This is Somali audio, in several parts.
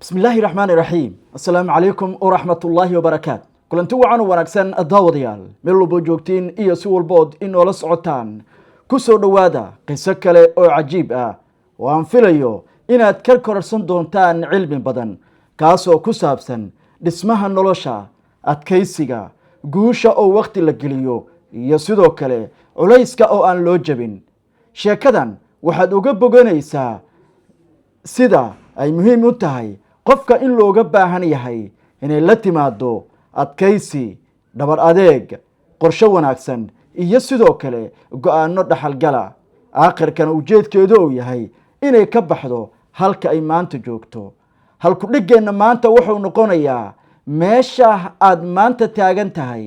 بسم الله الرحمن الرحيم السلام عليكم ورحمة الله وبركاته كلنتو وعن ونكسن الداوديال ملو بوجوكتين إيا سوى البود إنو لسعوتان كسو دوادا قصة كالي أو عجيب وانفليو إنا تكركر سندونتان علم بدن كاسو كسابسن دسمها النلوشا أتكيسيغا قوشا أو وقت لقليو إيا سيدو كالي عليسكا أو أن لوجبين شاكدان waxaad uga boganaysaa sida ay muhiim u tahay qofka in looga baahan yahay inay la timaado adkaysi dhabar adeeg qorshe wanaagsan iyo sidoo kale go'aano dhaxalgala aakhirkan ujeedkeedu uu yahay inay ka baxdo halka ay maanta joogto halku dhigeena maanta wuxuu noqonayaa meesha aad maanta taagan tahay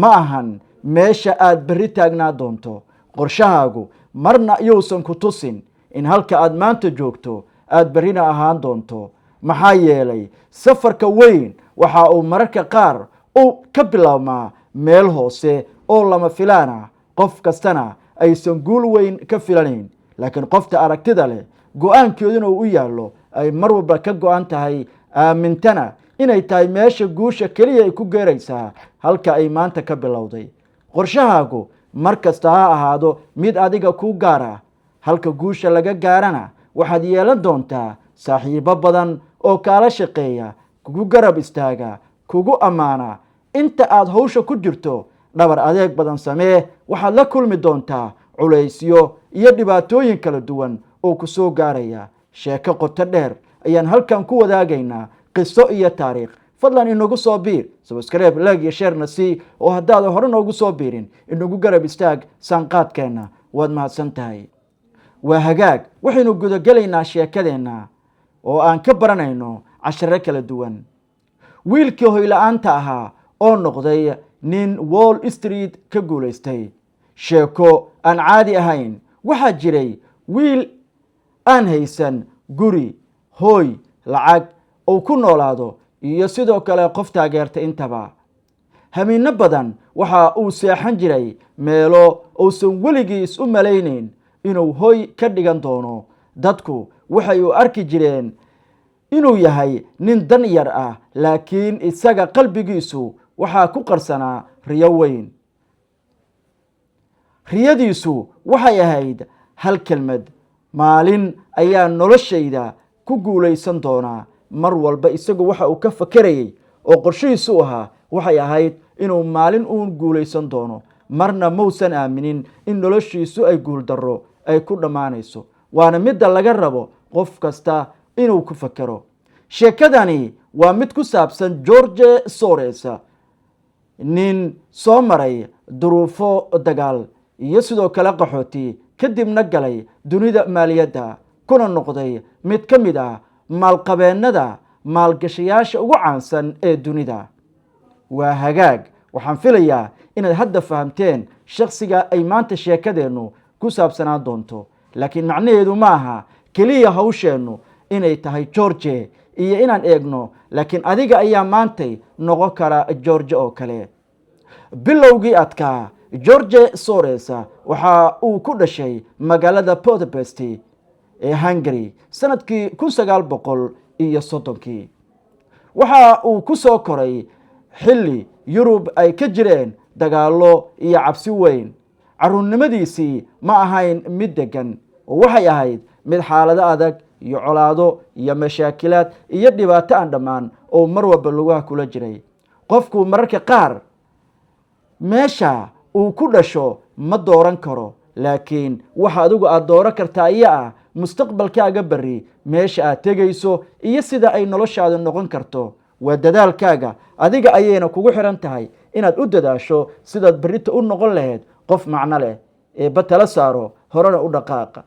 ma ahan meesha aad bari taagnaa doonto qorshahaagu marna iyuusan ku tusin in halka aad maanta joogto aad barina ahaan doonto maxaa yeelay safarka weyn waxa uu mararka qaar uu ka bilaabmaa meel hoose oo lama filaana qof kastana aysan guul weyn ka filanayn laakiin qofta aragtida leh go'aankeeduna uu u yaallo ay mar walba ka go'an tahay aamintana inay tahay meesha guusha keliya ay ku geeraysaa halka ay maanta ka bilowday qorshahaagu mar kasta ha ahaado mid adiga ku gaar ah halka guusha laga gaarana waxaad yeelan doontaa saaxiibo badan oo kaala shaqeeya kugu garab istaaga kugu ammaana inta aad hawsha ku jirto dhabar adeeg badan samee waxaad la kulmi doontaa culaysyo iyo dhibaatooyin kala duwan oo ku soo gaaraya sheeko qoto dheer ayaan halkan ku wadaagaynaa qiso iyo taariikh fadlan inagu soo biir subscribe like iyo share na si oo haddaad hore noogu soo biirin inagu garab istaag sanqaadkeena waad mahadsan tahay waa hagaag waxaynu gudagelaynaa sheekadeenna oo aan ka baranayno casharo kala duwan wiilkii hoyla'aanta ahaa oo noqday nin Wall Street ka guulaystay sheeko aan caadi ahayn waxaa jiray wiil aan haysan guri hooy lacag oo ku noolaado iyo sidoo kale qof taageerta intaba hamiino badan waxa uu seexan jiray meelo uusan weligiis u malaynayn inuu hoy ka dhigan doono dadku waxay u arki jireen inuu yahay nin dan yar ah laakiin isaga qalbigiisu waxaa ku qarsanaa riyo weyn riyadiisu waxay ahayd hal kelmad maalin ayaa noloshayda ku guulaysan doonaa mar walba isagu waxa uu ka fakarayay oo qorshihiisu ahaa waxay ahayd inuu maalin uu guulaysan doono marna muusan aaminin in noloshiisu ay guul darro ay ku dhamaanayso waana midda laga rabo qof kasta inuu ku fakaro sheekadani waa mid ku saabsan George Soros nin soo maray duruufo dagaal iyo sidoo kale qaxooti kadibna galay dunida maaliyadda kuna noqday mid ka mid ah maalqabeennada maalgashayaasha ugu caansan ee dunida waa hagaag waxaan filayaa inaad hadda fahamteen shakhsiga ay maanta sheekadeennu ku saabsanaan doonto laakiin macnaheedu ma aha keliya hawsheennu inay tahay George iyo inaan eegno laakiin adiga ayaa maantay noqon kara George oo kale bilowgii adkaa George Soros waxa uu ku dhashay magaalada Budapest ee Hungary sanadkii 1930 waxa uu ku soo koray xilli Yurub ay ka jireen dagaalo iyo cabsi weyn caruurnimadiisii ma ahayn mid degan waxay ahayd mid xaalado adag iyo colaado iyo mashaakilaad iyo dhibaato aan dhammaan oo mar walba lugaha kula jiray qofku mararka qaar meesha uu ku dhasho ma dooran karo laakiin waxa adigu aad dooran kartaa ayaa mustaqbalkaaga bari meesha aad tegayso iyo sida ay noloshaadu noqon karto waa dadaalkaaga adiga ayayna kugu xiran tahay inaad u dadaasho sidaad barita u noqon lahayd qof macno leh ee batala saaro horena u dhaqaaqa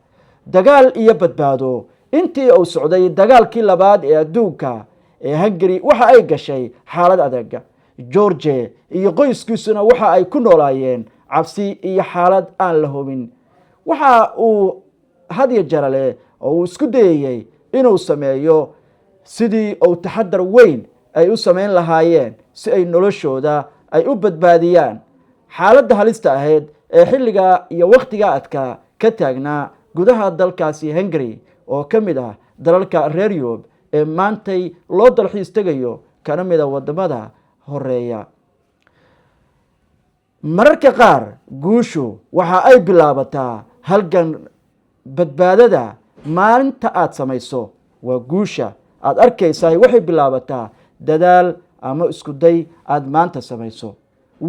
dagaal iyo badbaado intii uu socday dagaalkii labaad ee adduunka ee Hungary waxa ay gashay xaalad adag George iyo qoyskiisuna waxa ay ku noolaayeen cabsi iyo xaalad aan la hubin waxa uu hadiya jarale oo isku dayay inuu sameeyo sidii uu taxadar weyn ay u sameyn lahaayeen si ay noloshooda ay u badbaadiyaan xaaladda halista ahayd ee xilliga iyo waqtiga adka ka taagnaa gudaha dalkaasi Hungary oo ka mid ah dalalka reer Yurub ee maantay loo dalxiis tegayo kana mid a wadamada horeeya. mararka qaar guushu waxa ay bilaabataa halgan badbaadada maalinta aad samayso. waa guusha aad arkaysaa waxay bilaabataa dadaal ama isku day aad maanta samayso.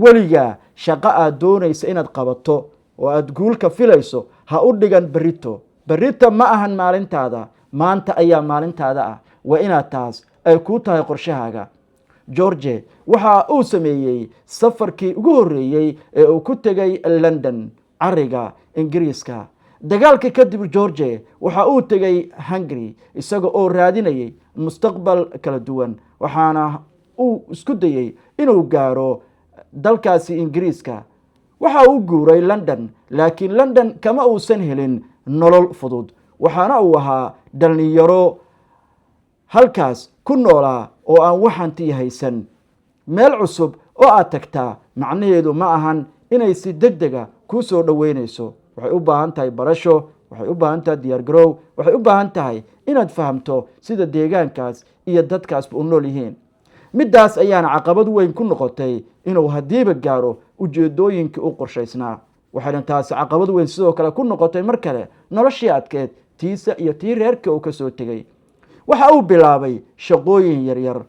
weligaa shaqo aad doonaysa inaad qabato oo aad guul ka filayso ha u dhigan berito. berito ma ahan maalintaada, maanta ayaa maalintaada ah. waa inaad taas ay kuu tahay qorshahaaga. george waxa uu sameeyey safarkii ugu horreeyey ee uu ku tegay london, cariga ingiriiska. dagaalka kadib george waxa uu tegay hungary isaga oo raadinayay mustaqbal kala duwan, waxaana uu isku dayey inuu gaaro dalkaasi ingiriiska. waxa uu guuray london, laakiin london kama uusan helin nolol fudud. waxaana uu ahaa dhalinyaro halkaas ku noolaa oo aan wax hanti haysan. meel cusub oo aad tagtaa macnaheedu ma ahan inay si degdega kuu soo dhoweynayso. waxay u baahan tahay barasho, waxay u baahan tahay diyaargarow, waxay u baahan tahay inaad fahamto sida deegaankaas iyo dadkaasba u nool yihiin. middaas ayaana caqabad weyn ku noqotay inuu haddiiba gaaro ujeedooyinkii u qorshaysnaa. waxayna taasi caqabad weyn sidoo kale ku noqotay mar kale noloshii adkeed tiisa iyo tii reerka uu ka soo tegey. waxa uu bilaabay shaqooyin yaryar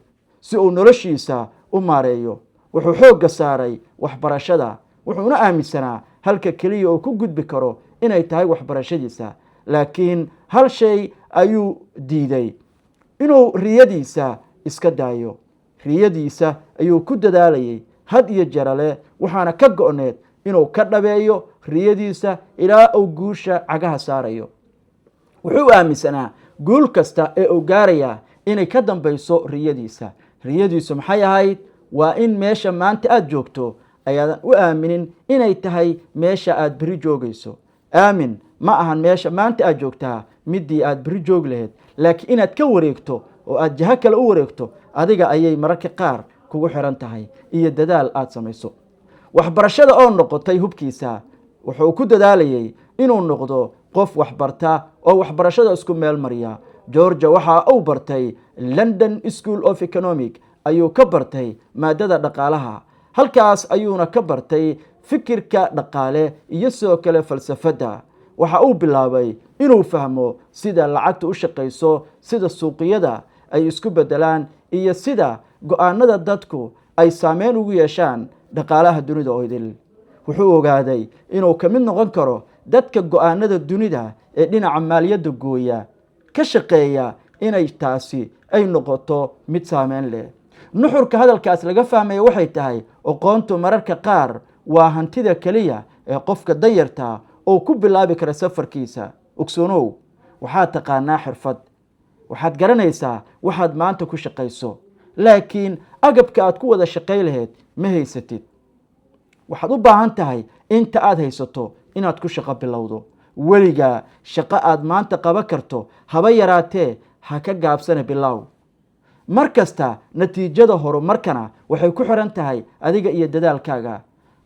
si uu noloshiisa u maareeyo. wuxuu xoogga saaray waxbarashada, wuxuuna aaminsanaa halka keliya uu ku gudbi karo inay tahay waxbarashadiisa. laakiin hal shay ayuu diiday, inuu riyadiisa iska daayo. riyadiisa ayuu ku dadaalayay had iyo jarale, waxaana ka go-need inuu ka dhabeeyo riyadiisa ilaa uu guusha cagaha saarayo. wuxuu aaminsanaa guul kasta ee uu gaarayaa inay ka dambayso riyadiisa. riyadiisu maxay ahayd? waa in meesha maanta aad joogto ayaadan u aaminin inay tahay meesha aad beri joogayso. aamin ma ahan meesha maanta aad joogtaa midii aad beri joog lahayd, laakiin inaad ka wareegto oo aad jaho kale u wareegto adiga ayay mararka qaar kugu xiran tahay iyo dadaal aad samayso. waxbarashada oo noqotay hubkiisa, wuxuu ku dadaalayay inuu noqdo qof waxbarta oo waxbarashada isku meel mariya. george waxa uu bartay london school of economic, ayuu ka bartay maadada dhaqaalaha. halkaas ayuuna ka bartay fikirka dhaqaale iyo sidoo kale falsafadda. waxa uu bilaabay inuu fahmo sida lacagta u shaqayso, sida suuqyada ay isku bedelaan iyo sida go-aanada dadku ay saameyn ugu yeeshaan dhaqaalaha dunida oo idil. wuxuu ogaaday inuu ka mid noqon karo dadka go-aanada dunida ee dhinaca maaliyadda gooya, ka shaqeeya inay taasi ay noqoto mid saameyn leh. nuxurka hadalkaas laga fahmaya waxay tahay aqoontu mararka qaar waa hantida keliya ee qofka danyarta oo ku bilaabi kara safarkiisa. ogsoonow, waxaad taqaanaa xirfad, waxaad garanaysaa waxaad maanta ku shaqayso, laakiin agabka aad ku wada shaqay lahayd ma haysatid. waxaad u baahan tahay inta aad haysato inaad ku shaqo bilowdo. weligaa shaqo aad maanta qaban karto haba yaraatee ha ka gaabsana bilow. mar kasta natiijada horumarkana waxay ku xiran tahay adiga iyo dadaalkaaga.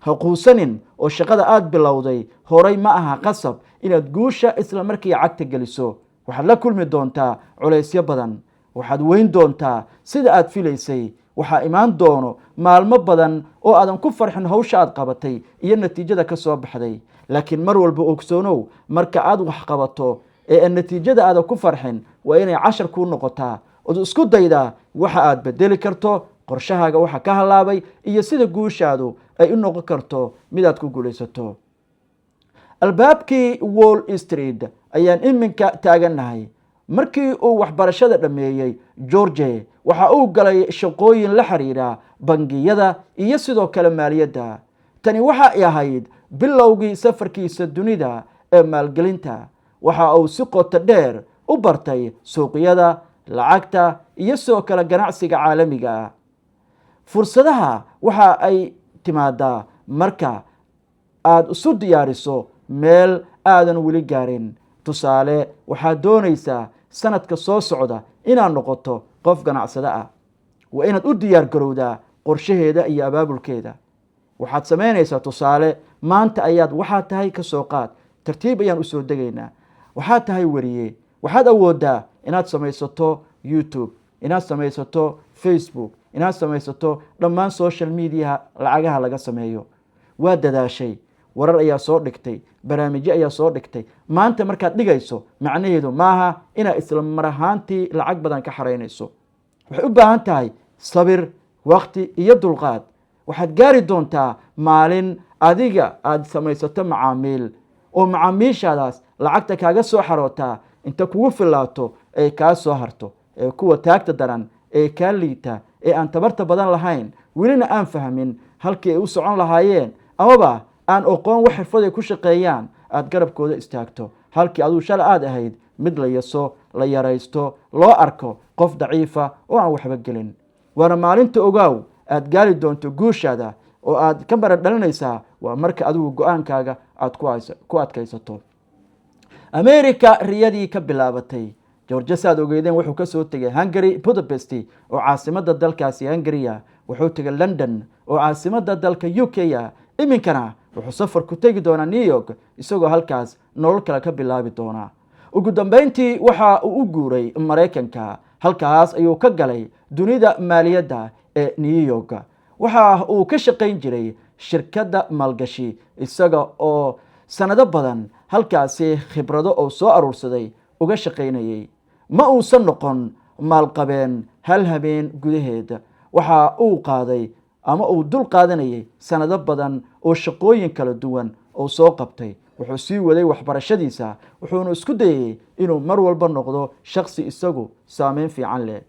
ha quusanin oo shaqada aad bilowday horay ma aha qasab inaad guusha isla markii cagta geliso. waxaad la kulmi doontaa culaysyo badan, waxaad weyn doontaa sida aad filaysay. waxaa imaan doono maalmo badan oo aadan ku farxin hawsha aad qabatay iyo natiijada ka soo baxday. laakiin mar walba ogsoonow, marka aad wax qabato ee natiijada aadan ku farxin waa inay cashar kuu noqotaa. ood isku daydaa waxa aad bedeli karto, qorshahaaga waxa ka halaabay iyo sida guushaadu ay u noqon karto midaad ku guulaysato. albaabkii wall street ayaan iminka taagannahay. markii uu waxbarashada dhammeeyey george waxa uu galay shaqooyin la xiriira bangiyada iyo sidoo kale maaliyadda. tani waxay ahayd bilowgii safarkiisa dunida ee maalgelinta. waxa uu si qoto dheer u bartay suuqyada lacagta iyo sidoo kale ganacsiga caalamiga ah. fursadaha waxa ay timaadaa marka aad isu diyaariso meel aadan weli gaarin. tusaale, waxaad doonaysaa sanadka soo socda inaad noqoto qof ganacsade ah. waa inaad u diyaar garowdaa qorshaheeda iyo abaabulkeeda. waxaad samaynaysaa tusaale, maanta ayaad waxaad tahay ka soo qaad, tartiib ayaan usoo degaynaa. waxaad tahay wariye, waxaad awoodaa inaad samaysato YouTube, inaad samaysato Facebook, inaad samaysato dhammaan social media lacagaha laga sameeyo. waa dadaashay, warar ayaa soo dhigtay, barnaamijyo ayaa soo dhigtay. maanta markaad dhigayso macnaheedu maaha inaad isla mar ahaantii lacag badan ka xaraynayso. waxay u baahan tahay sabir, waqti iyo dulqaad. waxaad gaari doontaa maalin adiga aad samaysato macaamiil oo macaamiishaadaas lacagta kaaga soo xarootaa inta kugu filaato ay kaa soo harto. ee kuwa taagta daran, ee kaa liita, ee aan tabarta badan lahayn, welina aan fahmin halkii ay u socon lahaayeen, amaba aan aqoon wax xirfad ay ku shaqeeyaan, aad garabkooda istaagto. halkii aduu shalay aad ahayd mid la yaso, la yaraysto, loo arko qof daciifa oo aan waxba gelin. waana maalinta ogaaw aad gaari doonto guushaada oo aad ka baran dhalinaysaa. waa marka adigu go-aankaaga aad ku adkaysato. America riyadii ka bilaabatay. George saad ogeydeen wuxuu ka soo tegay Hungary, Budapest oo caasimada dalkaasi Hungary. wuxuu tegay London oo caasimada dalka UK. iminkana wuxuu safar ku tegi doonaa New York isagoo halkaas nolol kale ka bilaabi doona. ugu dambeyntii waxa uu u guuray Mareykanka. halkaas ayuu ka galay dunida maaliyadda ee New York. waxa uu ka shaqayn jiray shirkadda maalgashi isaga oo sanado badan halkaasi khibrado oo soo aruursaday uga shaqaynayay. ma uusan noqon maalqabeen hal habeen gudaheed. waxa uu qaaday ama uu dul qaadanayay sanado badan oo shaqooyin kala duwan oo soo qabtay. wuxuu sii waday waxbarashadiisa, wuxuuna isku dayay inuu mar walba noqdo shakhsi isagu saameyn fiican leh.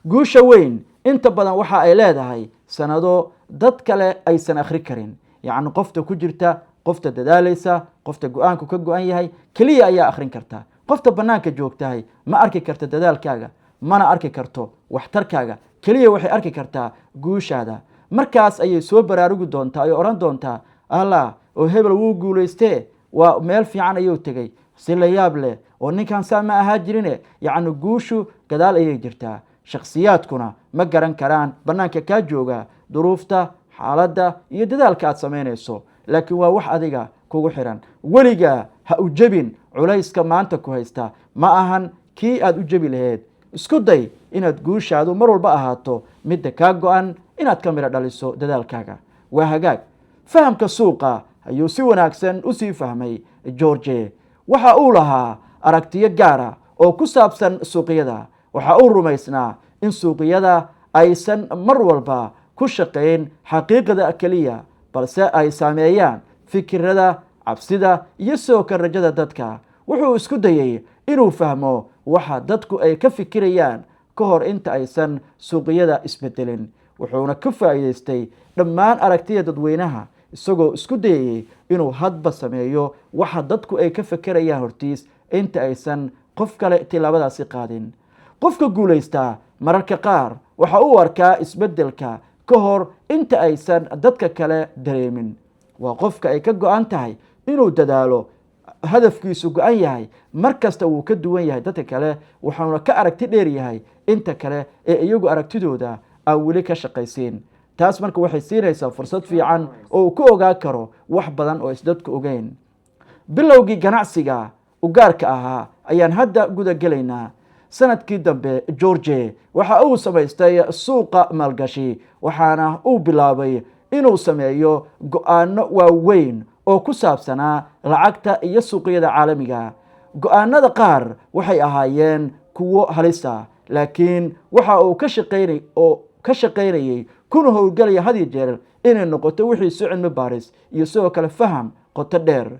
guusha weyn inta badan waxa ay leedahay sanado dad kale aysan akhri karin. yacni qofta ku jirta, qofta dadaalaysa, qofta go-aanku ka go-an yahay keliya ayaa akhrin karta. qofta bannaanka joogtahay ma arki karta dadaalkaaga, mana arki karto waxtarkaaga. keliya waxay arki kartaa guushaada. markaas ayay soo baraarugi doontaa ay oran doontaa allah oo hebel wuu guulaystee, waa meel fiican ayuu tegay, si la yaab leh oo ninkan saa ma ahaa jirine. yacni guushu gadaal ayay jirtaa. shakhsiyaadkuna ma garan karaan bannaanka kaa jooga duruufta, xaaladda iyo dadaalka aad samaynayso, laakiin waa wax adiga kugu xiran. weligaa ha u jebin culayska maanta ku haysta, ma ahan kii aad u jebi lahayd. isku day inaad guushaadu mar walba ahaato midda kaa go-an inaad ka midho dhaliso dadaalkaaga. waa hagaag. fahamka suuqa ayuu si wanaagsan u sii fahmay George. waxa uu lahaa aragtiyo gaara oo ku saabsan suuqyada. waxa uu rumaysnaa in suuqyada aysan mar walba ku shaqayn xaqiiqada keliya, balse ay saameeyaan fikirada, cabsida iyo soo kale rajada dadka. wuxuu isku dayay inuu fahmo waxa dadku ay ka fikirayaan ka hor inta aysan suuqyada isbedelin. wuxuuna ka faa'iidaystay dhammaan aragtida dadweynaha isagoo isku dayay inuu hadba sameeyo waxa dadku ay ka fikirayaan hortiis inta aysan qof kale tilaabadaasi qaadin. qofka guulaystaa mararka qaar waxa uu arkaa isbedelka ka hor inta aysan dadka kale dareemin. waa qofka ay ka go-an tahay inuu dadaalo, hadafkiisu go-an yahay, markasta wuu ka duwan yahay dadka kale, waxaana ka aragti dheer yahay inta kale ee iyagu aragtidooda aan weli ka shaqaysiin. taas marka waxay siinaysaa fursad fiican oo uu ku ogaan karo wax badan oo isdadku ogeyn. bilowgii ganacsiga u gaarka ahaa ayaan hadda guda gelaynaa. sanadkii dambe George waxa uu samaystay suuqa maalgashi, waxaana uu bilaabay inuu sameeyo go-aano waaweyn oo ku saabsanaa lacagta iyo suuqyada caalamiga. go-aanada qaar waxay ahaayeen kuwo halisa, laakiin waxa uu ka shaqaynayay kuna howlgalaya had iyo jeer inay noqoto wixiisu cilmi baaris iyo sidoo kale faham qoto dheer.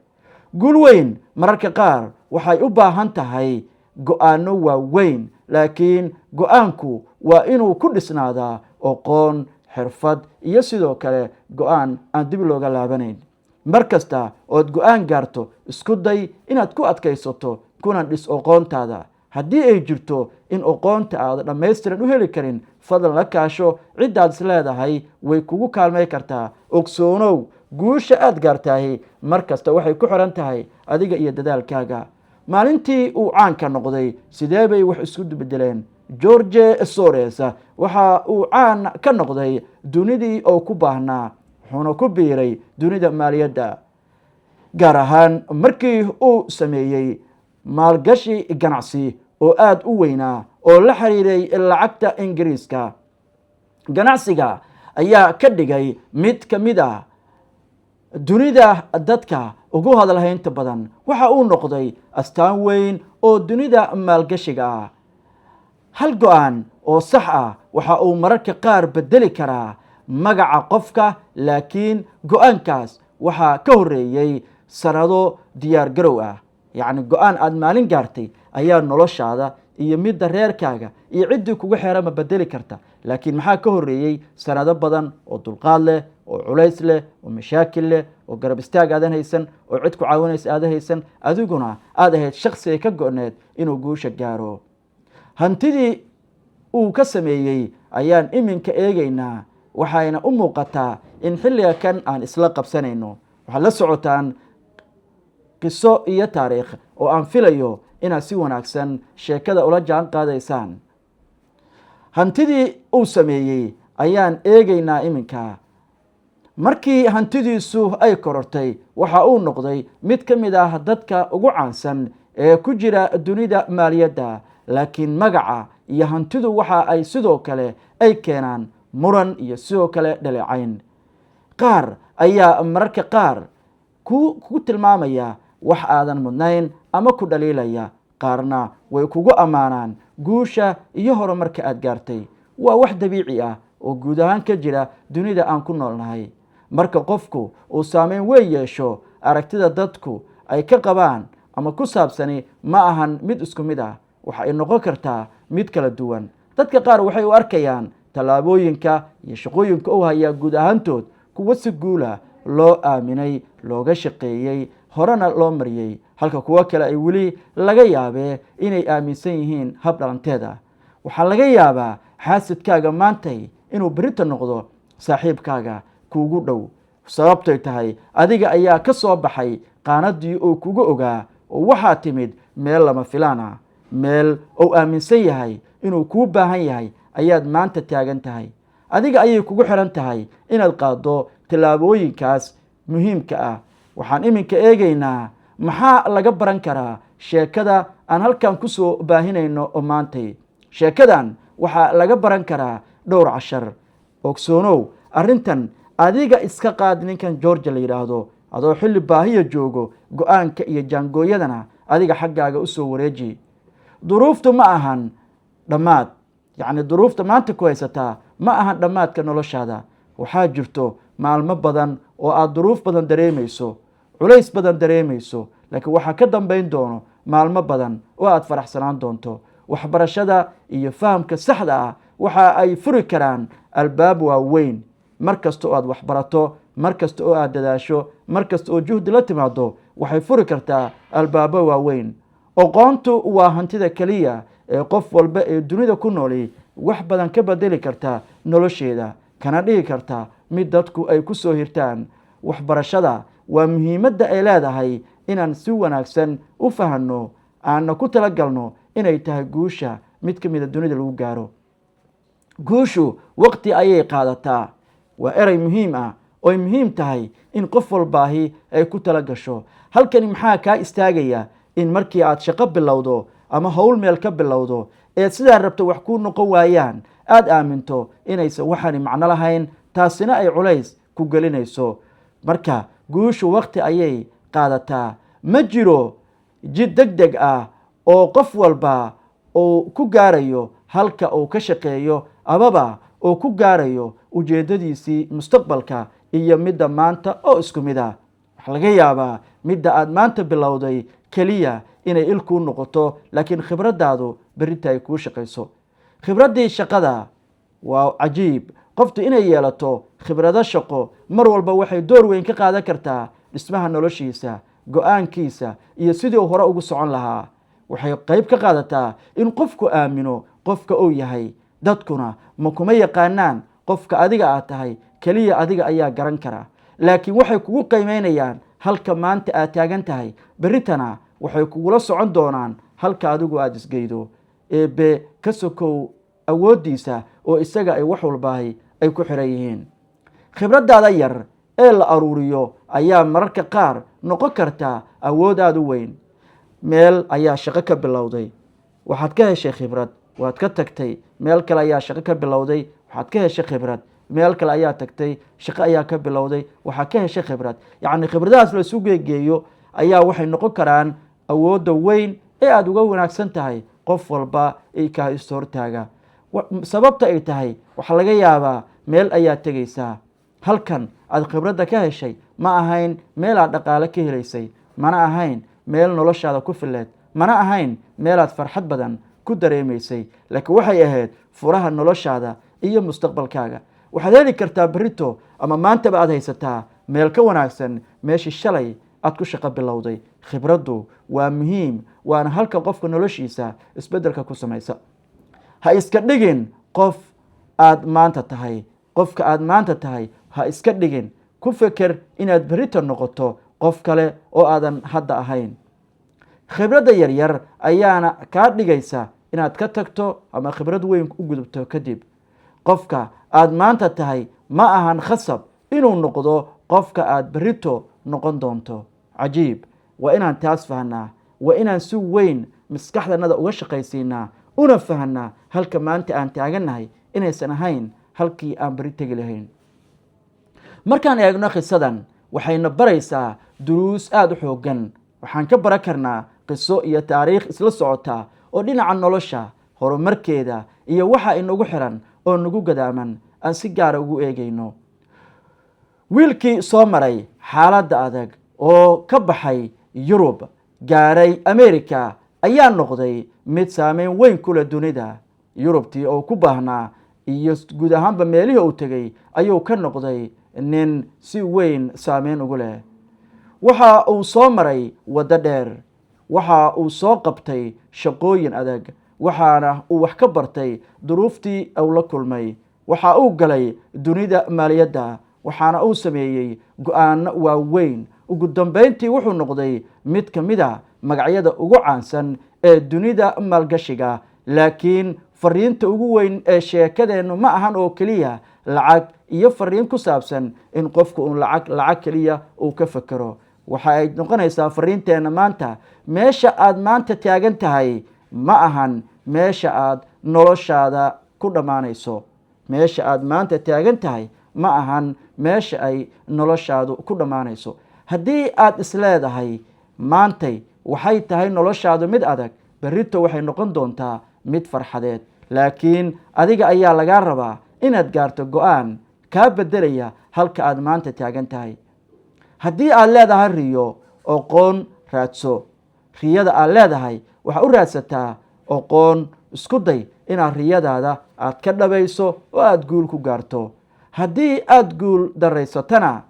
guul weyn mararka qaar waxay u baahan tahay go-aano waaweyn, laakiin go-aanku waa inuu ku dhisnaadaa aqoon, xirfad iyo sidoo kale go-aan aan dib looga laabanayn. mar kasta ood go-aan gaarto isku day inaad ku adkaysato kuna dhis aqoontaada. haddii ay jirto in aqoonta aad dhammaystiran u heli karin, fadlan la kaasho ciddaad is leedahay way kugu kaalmay kartaa. ogsoonow, guusha aad gaartahay mar kasta waxay ku xiran tahay adiga iyo dadaalkaaga. maalintii uu caanka noqday sidee bay wax isku bedeleen? George Soros waxa uu caan ka noqday dunidii oo ku baahnaa, wuxuuna ku biiray dunida maaliyadda, gaar ahaan markii uu sameeyey maalgashi ganacsi oo aada u weynaa oo la xiriiray lacagta ingiriiska. ganacsiga ayaa ka dhigay mid ka mid ah dunida dadka ugu hadalhaynta badan. waxa uu noqday astaan weyn oo dunida maalgashiga ah. hal go-aan oo sax ah waxa uu mararka qaar bedeli karaa magaca qofka, laakiin go-aankaas waxaa ka horeeyey sanado diyaar garow ah. yacni go-aan aada maalin gaartay ayaa noloshaada iyo midda reerkaaga iyo ciddii kugu xeerama bedeli karta, laakiin maxaa ka horeeyey sanado badan oo dulqaad leh, oo culays leh, oo mashaakil leh, oo garab istaag aadan haysan, oo cid ku caawinaysa aadan haysan, adiguna aad ahayd shakhsiga ka go-need inuu guusha gaaro. hantidii uu ka sameeyey ayaan iminka eegaynaa, waxayna u muuqataa in xilliga kan aan isla qabsanayno. waxaad la socotaan qiso iyo taariikh oo aan filayo inaad si wanaagsan sheekada ula jaan qaadaysaan. hantidii uu sameeyey ayaan eegaynaa iminka. markii hantidiisu ay korortay waxa uu noqday mid ka mid ah dadka ugu caansan ee ku jira dunida maaliyadda, laakiin magaca iyo hantidu waxa ay sidoo kale ay keenaan muran iyo sidoo kale dhaleecayn. qaar ayaa mararka qaar ku tilmaamaya wax aadan mudnayn ama ku dhaliilaya, qaarna way kugu ammaanaan guusha iyo horumarka aad gaartay. waa wax dabiici ah oo guud ahaan ka jira dunida aan ku noolnahay. marka qofku uu saameyn weyn yeesho, aragtida dadku ay ka qabaan ama ku saabsani ma ahan mid isku mid ah, waxa ay noqon kartaa mid kala duwan. dadka qaar waxay u arkayaan tallaabooyinka iyo shaqooyinka uu hayaa guud ahaantood kuwo si guula loo aaminay, looga shaqeeyey, horena loo mariyey, halka kuwo kale ay weli laga yaabee inay aaminsan yihiin hab dhalanteeda. waxaa laga yaabaa xaasidkaaga maantay inuu berita noqdo saaxiibkaaga kuugu dhow, sababtay tahay adiga ayaa ka soo baxay qaanadii uu kugu ogaa, oo waxaa timid meel lama filaan ah. meel uu aaminsan yahay inuu kuu baahan yahay ayaad maanta taagan tahay. adiga ayay kugu xiran tahay inaad qaaddo tallaabooyinkaas muhiimka ah. waxaan iminka eegaynaa maxaa laga baran karaa sheekada aan halkan kusoo baahinayno oo maantay. sheekadan waxaa laga baran karaa dhowr cashar. ogsoonow arrintan adiga iska qaad ninkan georgia la yidhaahdo, adoo xilli baahiya joogo, go-aanka iyo jaangooyadana adiga xaggaaga usoo wareeji. duruuftu ma ahan dhammaad, yacni duruufta maanta ku haysataa ma ahan dhammaadka noloshaada. waxaa jirto maalmo badan oo aad duruuf badan dareemayso, culays badan dareemayso, laakiin waxaa ka dambayn doono maalmo badan oo aad faraxsanaan doonto. waxbarashada iyo fahamka saxda ah waxa ay furi karaan albaab waaweyn. mar kasta oo aad waxbarato, mar kasta oo aad dadaasho, mar kasta oo juhdi la timaado, waxay furi kartaa albaabo waaweyn. aqoontu waa hantida keliya ee qof walba ee dunida ku nooli wax badan ka bedeli karta nolosheeda, kana dhigi karta mid dadku ay ku soo hirtaan. waxbarashada waa muhiimadda ay leedahay inaan si wanaagsan u fahanno, aanna ku talagalno inay tahay guusha mid ka mida dunida lagu gaaro. guushu waqti ayay qaadataa. waa erey muhiim ah ooy muhiim tahay in qof walbaahi ay ku tala gasho. halkani maxaa kaa istaagaya in markii aad shaqo bilowdo ama howl meel ka bilowdo ee sidaa rabta wax kuu noqon waayaan, aada aaminto inaysan waxani macno lahayn, taasina ay culays ku gelinayso. marka guushu waqti ayay qaadataa. ma jiro jid deg deg ah oo qof walba uu ku gaarayo halka uu ka shaqeeyo amaba uu ku gaarayo ujeedadiisii mustaqbalka iyo midda maanta oo isku mid ah. waxaa laga yaabaa midda aad maanta bilowday keliya inay il kuu noqoto, laakiin khibraddaadu berrinta ay kuu shaqayso. khibraddii shaqada waa cajiib. qoftu inay yeelato khibrado shaqo mar walba waxay door weyn ka qaadan kartaa dhismaha noloshiisa, go-aankiisa iyo sidii uu hore ugu socon lahaa. waxay qayb ka qaadataa in qofku aamino qofka uu yahay. dadkuna ma kuma yaqaanaan qofka adiga aad tahay, keliya adiga ayaa garan kara. laakiin waxay kugu qiimeynayaan halka maanta aad taagan tahay, berritana waxay kugula socon doonaan halka adigu aada isgeydo. eebbe ka sokow awooddiisa oo isaga ay wax walbaahi ay ku xiran yihiin. khibraddaada yar ee la aruuriyo ayaa mararka qaar noqon kartaa awood aada u weyn. meel ayaa shaqo ka bilowday, waxaad ka heshay khibrad, waad ka tagtay meel kale ayaa shaqo ka bilowday, waxaad ka heshay khibrad, meel kale ayaa tagtay shaqo ayaa ka bilowday, waxaad ka heshay khibrad. yacni khibradahaas la isu geegeeyo ayaa waxay noqon karaan awoodda weyn ee aada uga wanaagsan tahay qof walba ay kaa isto hortaaga. sababta ay tahay waxaa laga yaabaa meel ayaad tegaysaa, halkan aad khibradda ka heshay ma ahayn meel aad dhaqaale ka helaysay, mana ahayn meel noloshaada ku fileed, mana ahayn meel aad farxad badan ku dareemaysay, laakiin waxay ahayd furaha noloshaada iyo mustaqbalkaaga. waxaad heli kartaa berito ama maantaba aad haysataa meel ka wanaagsan meeshii shalay aad ku shaqo bilowday. khibraddu waa muhiim, waana halka qofka noloshiisa isbeddelka ku samaysa. ha iska dhigin qof aad maanta tahay, qofka aad maanta tahay ha iska dhigin. ku feker inaad berito noqoto qof kale oo aadan hadda ahayn. khibradda yaryar ayaana kaa dhigaysa inaad ka tagto ama khibrad weyn u gudubto kadib. qofka aad maanta tahay ma ahan khasab inuu noqdo qofka aad berito noqon doonto. cajiib, waa inaan taas fahnaa, waa inaan si weyn maskaxdanada uga shaqaysiinaa, una fahnaa halka maanta aan taagannahay inaysan ahayn halkii aan beri tegi lahayn. markaan eegno qisadan waxayna baraysaa duruus aada u xooggan. waxaan ka baran karnaa qiso iyo taariikh isla socota oo dhinaca nolosha, horumarkeeda iyo waxa inagu xiran oo nagu gadaaman aan si gaara ugu eegayno. wiilkii soo maray xaaladda adag oo ka baxay yurub gaaray america ayaa noqday mid saameyn weyn ku leh dunida. yurubtii oo ku baahnaa iyo guud ahaanba meelihii uu tegay ayuu ka noqday nin si weyn saameyn ugu leh. waxa uu soo maray waddo dheer, waxa uu soo qabtay shaqooyin adag, waxaana uu wax ka bartay duruuftii uu la kulmay. waxa uu galay dunida maaliyadda, waxaana uu sameeyey go-aano waaweyn. ugu dambeyntii wuxuu noqday mid ka mid a magacyada ugu caansan ee dunida maalgashiga. laakiin fariinta ugu weyn ee sheekadeennu ma ahan oo keliya lacag iyo fariin ku saabsan in qofku uu lacag keliya uu ka fekero. waxa ay noqonaysaa fariinteenna maanta, meesha aad maanta taagan tahay ma ahan meesha aad noloshaada ku dhammaanayso. meesha aad maanta taagan tahay ma ahan meesha ay noloshaadu ku dhammaanayso. haddii aad isleedahay maantay waxay tahay noloshaadu mid adag, berrito waxay noqon doontaa mid farxadeed. laakiin adiga ayaa lagaa rabaa inaad gaarto go-aan kaa beddelaya halka aad maanta taagan tahay. haddii aad leedahay riyo, aqoon raadso. riyada aad leedahay waxaa u raadsataa aqoon. isku day inaad riyadaada aad ka dhabayso oo aad guul ku gaarto. haddii aad guul daraysatana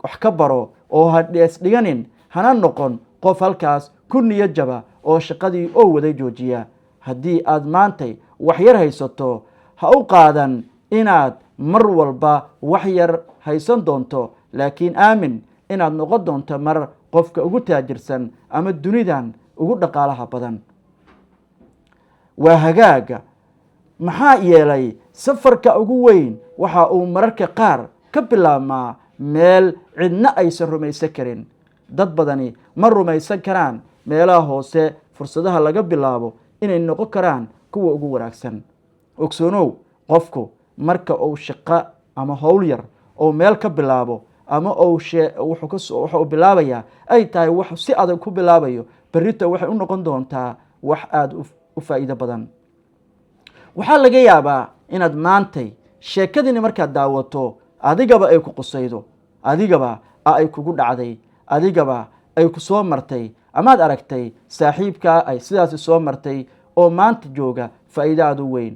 wax ka baro oo ha isdhiganin, hana noqon qof halkaas ku niyad jaba oo shaqadii oo waday joojiya. haddii aad maantay wax yar haysato, ha u qaadan inaad mar walba wax yar haysan doonto, laakiin aamin inaad noqon doonto mar qofka ugu taajirsan ama dunidan ugu dhaqaalaha badan. waa hagaaga. maxaa yeelay safarka ugu weyn waxa uu mararka qaar ka bilaabmaa meel cidna aysan rumaysan karin. dad badani ma rumaysan karaan meelaha hoose fursadaha laga bilaabo inay noqon karaan kuwa ugu wanaagsan. ogsoonow, qofku marka uu shaqo ama howl yar oo meel ka bilaabo ama wuxuu bilaabayaa ay tahay wax si adag ku bilaabayo, berrito waxay u noqon doontaa wax aada u faa'iido badan. waxaa laga yaabaa inaad maantay sheekadini markaad daawato adigaba ay ku qusaydo, adigaba ay kugu dhacday, adigaba ay ku soo martay, amaad aragtay saaxiibkaa ay sidaasi soo martay oo maanta jooga faa'iido aad u weyn.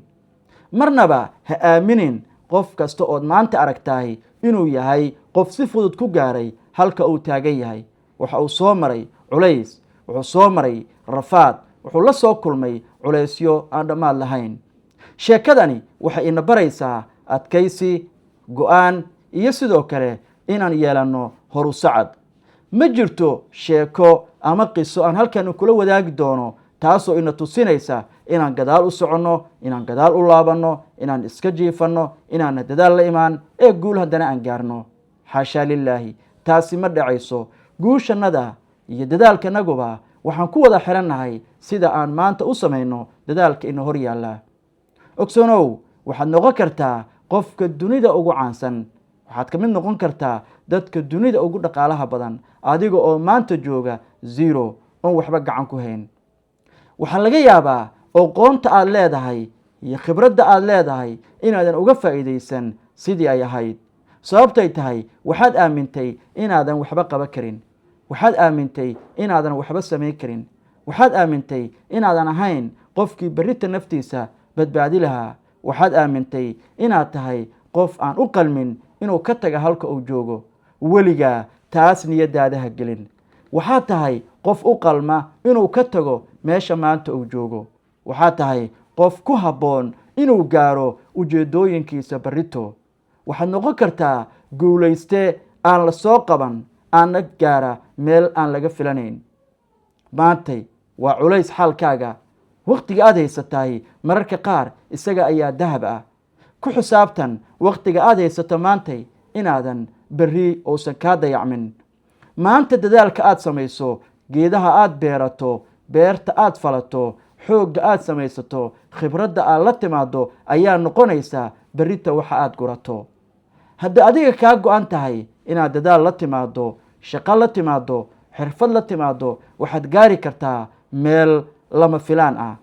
marnaba ha aaminin qof kasta ood maanta aragtahay inuu yahay qof si fudud ku gaaray halka uu taagan yahay. waxa uu soo maray culays, wuxuu soo maray rafaad, wuxuu la soo kulmay culaysyo aan dhammaad lahayn. sheekadani waxay ina baraysaa adkaysi, go-aan iyo sidoo kale inaan yeelanno horu sacad. ma jirto sheeko ama qiso aan halkan kula wadaagi doono taasoo ina tusinaysa inaan gadaal u soconno, inaan gadaal u laabanno, inaan iska jiifanno, inaan dadaal la imaan ee guul haddana aan gaarno. xaashaa lilaahi, taasi ma dhacayso. guushannada iyo dadaalkanaguba waxaan ku wada xirannahay sida aan maanta u samayno dadaalka ina hor yaalla. ogsoonow waxaad noqon kartaa qofka dunida ugu caansan, waxaad ka mid noqon kartaa dadka dunida ugu dhaqaalaha badan adiga oo maanta jooga zero oon waxba gacan ku hayn. waxaa laga yaabaa aqoonta aad leedahay iyo khibradda aad leedahay inaadan uga faa'iidaysan sidii ay ahayd. sababtay tahay waxaad aamintay inaadan waxba qaban karin, waxaad aamintay inaadan waxba samayn karin, waxaad aamintay inaadan ahayn qofkii berrita naftiisa badbaadi lahaa, waxaad aamintay inaad tahay qof aan u qalmin inuu ka taga halka uu joogo. weligaa taas niyadaada ha gelin. waxaad tahay qof u qalma inuu ka tago meesha maanta uu joogo. waxaad tahay qof ku habboon inuu gaaro ujeedooyinkiisa berrito. waxaad noqon kartaa guulayste aan la soo qaban, aanna gaara meel aan laga filanayn. maantay waa culays xaalkaaga. wakhtiga aad haysatahay mararka qaar isaga ayaa dahab ah. ku xisaabtan wakhtiga aad haysato maantay inaadan berri uusan kaa dayacmin. maanta dadaalka aad samayso, geedaha aad beerato, beerta aad falato, xoogga aad samaysato, khibradda aad la timaado ayaa noqonaysaa berrita waxa aad gurato. haddii adiga kaa go-an tahay inaad dadaal la timaado, shaqo la timaado, xirfad la timaado, waxaad gaari kartaa meel lama filaan ah.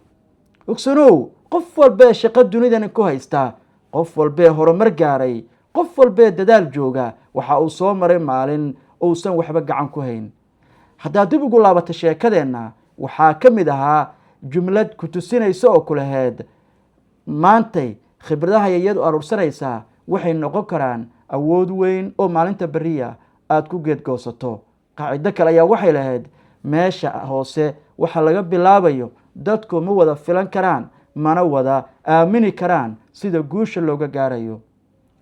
ogsanow qof walbee shaqo dunidani ku haystaa, qof walbee horumar gaaray, qof walbee dadaal jooga, waxa uu soo maray maalin uusan waxba gacan ku hayn. haddaad dib ugu laabato sheekadeenna, waxaa ka mid ahaa jumlad ku tusinaysa oo ku laheyd maantay khibradaha yayadu aruursanaysaa waxay noqon karaan awood weyn oo maalinta berriya aad ku geedgoosato. qaacido kale ayaa waxay lahayd meesha hoose waxa laga bilaabayo dadku ma wada filan karaan, mana wada aamini karaan sida guusha looga gaarayo.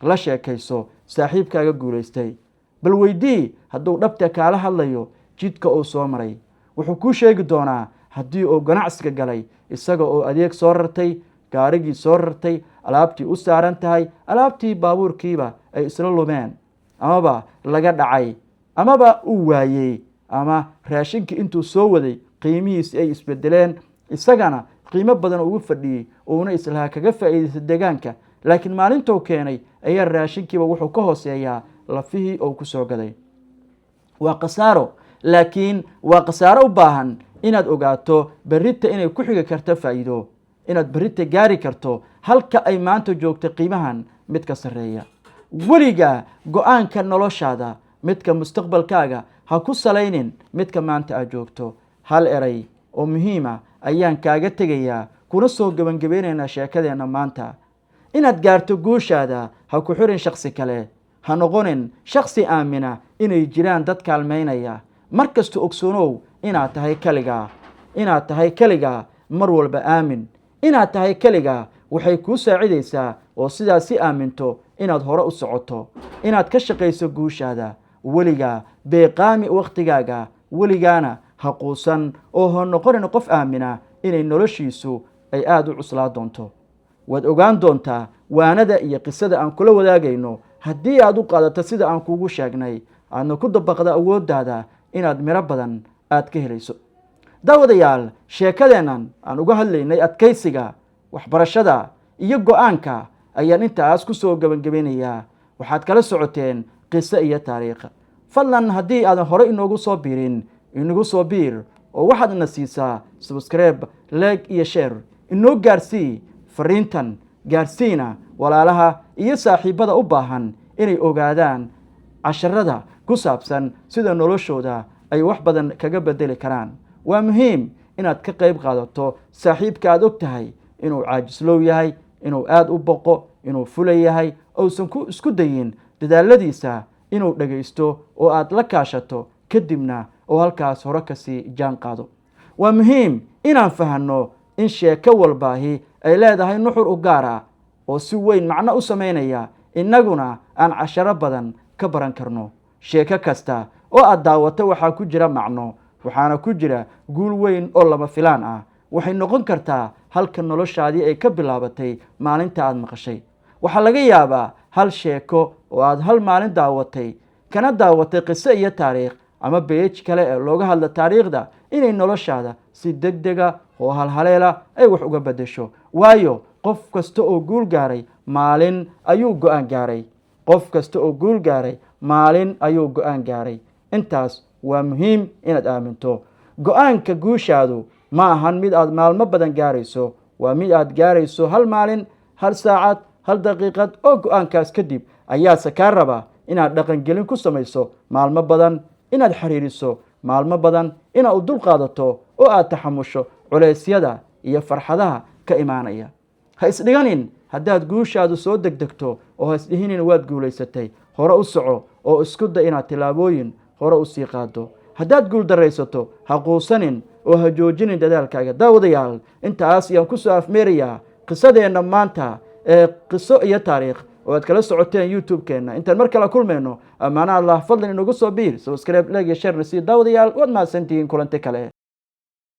la sheekayso saaxiibkaaga guulaystay, bal weydii hadduu dhabta kaala hadlayo jidka uu soo maray. wuxuu kuu sheegi doonaa haddii uu ganacsiga galay isaga oo adeeg soo rartay, gaarigii soo rartay, alaabtii u saaran tahay, alaabtii baabuurkiiba ay isla lumeen, amaba laga dhacay, amaba uu waayey, ama raashinkii intuu soo waday qiimihiisi ay isbedeleen, isagana qiimo badan ugu fadhiyey uuna islahaa kaga faa'iidaysta deegaanka, laakiin maalintuu keenay ayaa raashinkiiba wuxuu ka hooseeyaa lafihii uu ku soo gaday. waa khasaaro, laakiin waa khasaaro u baahan inaad ogaato berrita inay ku xigi karto faa'iido, inaad berrita gaari karto halka ay maanta joogto qiimahan mid ka sarreeya. weligaa go-aanka noloshaada, midka mustaqbalkaaga ha ku salaynin midka maanta aad joogto. hal eray oo muhiima ayaan kaaga tegayaa, kuna soo gebangabeynaynaa sheekadeenna maanta. inaad gaarto guushaada ha ku xirin shakhsi kale, ha noqonin shakhsi aamina inay jiraan dad kaalmaynaya. mar kasta ogsoonow inaad tahay keligaa. inaad tahay keligaa mar walba aamin. inaad tahay keligaa waxay kuu saacidaysaa oo sidaas si aaminto inaad hore u socoto, inaad ka shaqayso guushaada. weligaa beeqaami wakhtigaaga, weligaana ha quusan oo ha noqonin qof aamina inay noloshiisu ay aada u cuslaa doonto. waad ogaan doontaa waanada iyo qisada aan kula wadaagayno haddii aad u qaadato sida aan kuugu sheegnay, aadna ku dabaqda awooddaada inaad miro badan aad ka helayso. daawadayaal, sheekadeennan aan uga hadlaynay adkaysiga, waxbarashada iyo go-aanka ayaan intaas ku soo gebangabeynayaa. waxaad kala socoteen qiso iyo taariikh. fadlan haddii aadan hore inoogu soo biirin, inagu soo biir oo waxaad ina siisaa subscribe, like iyo share. inoo gaarsii fariintan, gaarsiina walaalaha iyo saaxiibada u baahan inay ogaadaan casharada ku saabsan sida noloshooda ay wax badan kaga bedeli karaan. waa muhiim inaad ka qayb qaadato saaxiibka aad og tahay inuu caajislow yahay, inuu aada u boqo, inuu fula yahay, uusan ku isku dayin dadaaladiisa inuu dhagaysto oo aad la kaashato, kadibna oo halkaas hore kasii jaan qaado. waa muhiim inaan fahanno in sheeko walbaahi ay leedahay nuxur u gaar ah oo si weyn macno u samaynaya, innaguna aan casharo badan ka baran karno. sheeko kasta oo aad daawato waxaa ku jira macno, waxaana ku jira guul weyn oo lama filaan ah. waxay noqon kartaa halka noloshaadii ay ka bilaabatay maalinta aad maqashay. waxaa laga yaabaa hal sheeko oo aad hal maalin daawatay, kana daawatay qiso iyo taariikh ama beej kale ee looga hadla taariikhda inay noloshaada si degdega oo halhaleela ay wax uga beddesho. waayo qof kasta oo guul gaaray maalin ayuu go'aan gaaray. qof kasta oo guul gaaray maalin ayuu go'aan gaaray. intaas waa muhiim inaad aaminto. go'aanka guushaadu ma ahan mid aad maalmo badan gaarayso, waa mid aad gaarayso hal maalin, hal saacad, hal daqiiqad oo go'aankaas kadib ayaase kaa rabaa inaad dhaqangelin ku samayso maalmo badan, inaad xiriiriso maalmo badan, inaad u dulqaadato oo aad taxamusho culeysyada iyo farxadaha ka imaanaya. ha isdhiganin haddaad guushaadu soo degdegto oo ha isdhihinin waad guulaysatay. hore u soco oo isku day inaad tillaabooyin hore u sii qaado. haddaad guuldaraysato ha quusanin oo ha joojinin dadaalkaaga. daawadayaal, intaas ayaan kusoo afmeerayaa qisadeenna maanta ee qiso iyo taariikh oo aad kala socoteen youtube-keenna. intaan mar kale kulmayno ammaana allah, fadlan inagu soo biir, subscribe, like iyo share na sii. daawadayaal, waad mahadsantihiin. kulanti kale.